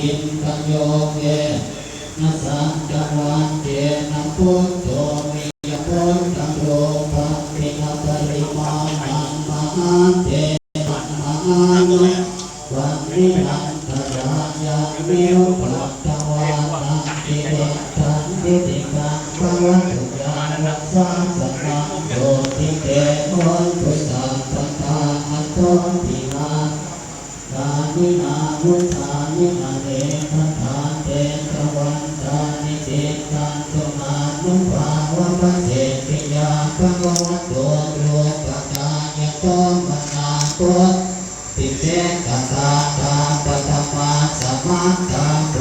กินกัญโยเกนะสังฆวันเตนะพุทโธมิยพุทธังโลภะปินะปริมาณังมหาเทนะมหานุวันนิรันตรายามิวปัตตวานังติเดชันติติกังภวตุญาณัสสะสนังโยติเตโหตุสัพพะทาอัตโตปินากานินามุทานินาเตทัทาเตตวันตานิเตตันตุมานุภาวะปะเสติยาภะคะวะโตโลกตายะโตมนาโตติเตกตาตาปะตมาสัมมาตาโพ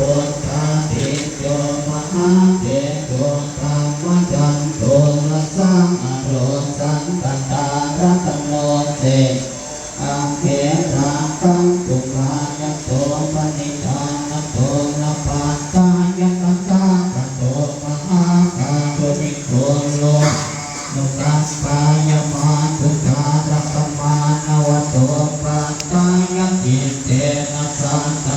ธาติโยมหาเตโตธรรมจันโตละสังอโรสังกตารัตโนเตอังเขราคังตุกายะโตปนิธานโตนะปัตตายะตังกะโตมหาคาโตมิโกโลนุกัสปายะมาทุกขารัตมานวโตปัตตายะกิเตนะสันต